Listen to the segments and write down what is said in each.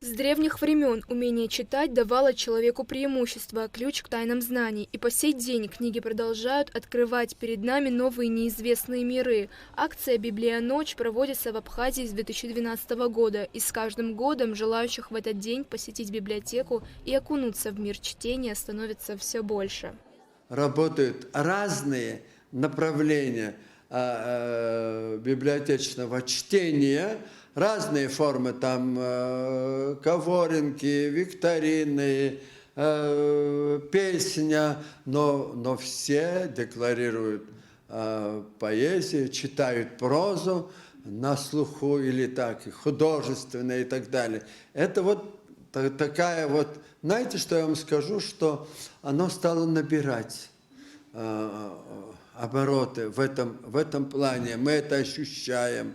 С древних времен умение читать давало человеку преимущество, ключ к тайнам знаний. И по сей день книги продолжают открывать перед нами новые неизвестные миры. Акция «Библия Ночь» проводится в Абхазии с 2012 года. И с каждым годом желающих в этот день посетить библиотеку и окунуться в мир чтения становится все больше. Работают разные направления библиотечного чтения, разные формы, там коворинки, викторины, песня, но все декларируют поэзию, читают прозу на слуху или так, художественное и так далее. Это вот такая вот, знаете, что я вам скажу, что оно стало набирать обороты в этом плане, мы это ощущаем.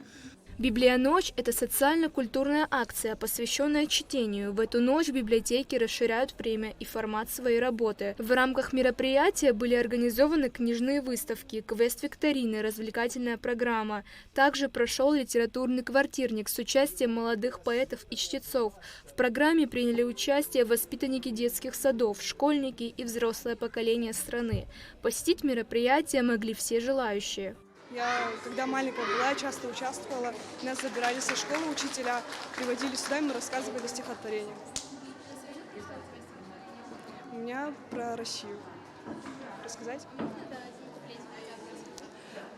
«Библия Ночь» – это социально-культурная акция, посвященная чтению. В эту ночь библиотеки расширяют время и формат своей работы. В рамках мероприятия были организованы книжные выставки, квест-викторины, развлекательная программа. Также прошел литературный квартирник с участием молодых поэтов и чтецов. В программе приняли участие воспитанники детских садов, школьники и взрослое поколение страны. Посетить мероприятие могли все желающие. Я, когда маленькая была, часто участвовала. Нас забирали со школы учителя, приводили сюда, и мы рассказывали стихотворения. У меня про Россию. Рассказать?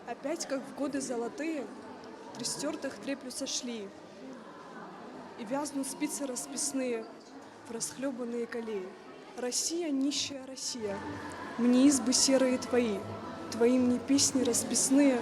Опять, как в годы золотые, три стертых треплются шли, и вязнут спицы расписные в расхлебанные колеи. Россия, нищая Россия, мне избы серые твои, твои мне песни расписные,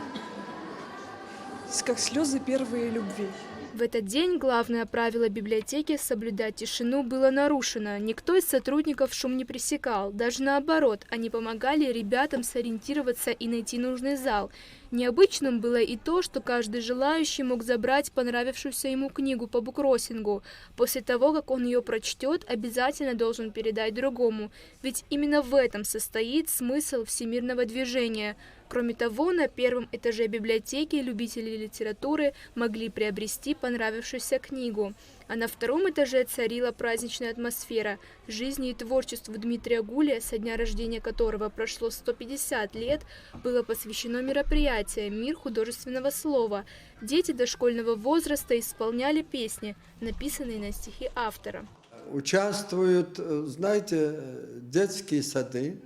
как слезы первой любви. В этот день главное правило библиотеки – соблюдать тишину – было нарушено. Никто из сотрудников шум не пресекал. Даже наоборот, они помогали ребятам сориентироваться и найти нужный зал. Необычным было и то, что каждый желающий мог забрать понравившуюся ему книгу по буккроссингу. После того, как он ее прочтет, обязательно должен передать другому. Ведь именно в этом состоит смысл всемирного движения. Кроме того, на первом этаже библиотеки любители литературы могли приобрести понравившуюся книгу. А на втором этаже царила праздничная атмосфера. Жизни и творчеству Дмитрия Гулия, со дня рождения которого прошло 150 лет, было посвящено мероприятие «Мир художественного слова». Дети дошкольного возраста исполняли песни, написанные на стихи автора. Участвуют, знаете, детские сады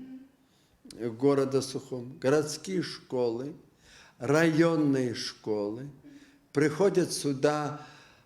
города Сухум, городские школы, районные школы. Приходят сюда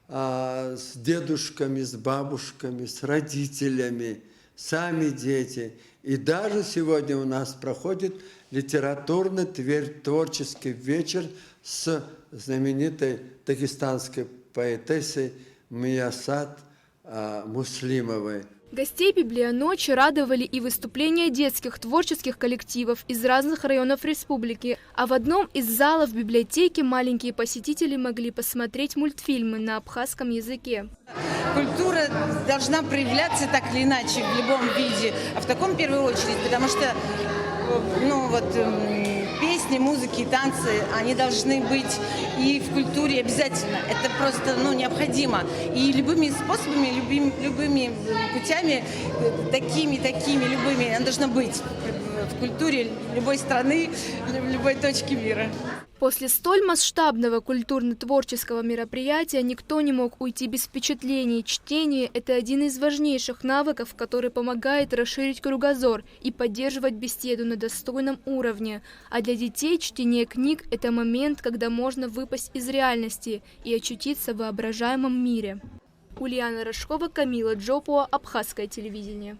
с дедушками, с бабушками, с родителями, сами дети. И даже сегодня у нас проходит литературный творческий вечер с знаменитой дагестанской поэтессой Миясат Муслимовой. Гостей «Библия Ночи» радовали и выступления детских творческих коллективов из разных районов республики. А в одном из залов библиотеки маленькие посетители могли посмотреть мультфильмы на абхазском языке. Культура должна проявляться так или иначе, в любом виде, а в таком в первую очередь, потому что песни, музыки и танцы, они должны быть и в культуре обязательно. Это просто необходимо. И любыми способами, любыми путями, такими любыми, она должна быть в культуре любой страны, любой точки мира. После столь масштабного культурно-творческого мероприятия никто не мог уйти без впечатлений. Чтение – это один из важнейших навыков, который помогает расширить кругозор и поддерживать беседу на достойном уровне. А для детей чтение книг – это момент, когда можно выпасть из реальности и очутиться в воображаемом мире. Ульяна Рожкова, Камила Джопуа, Абхазское телевидение.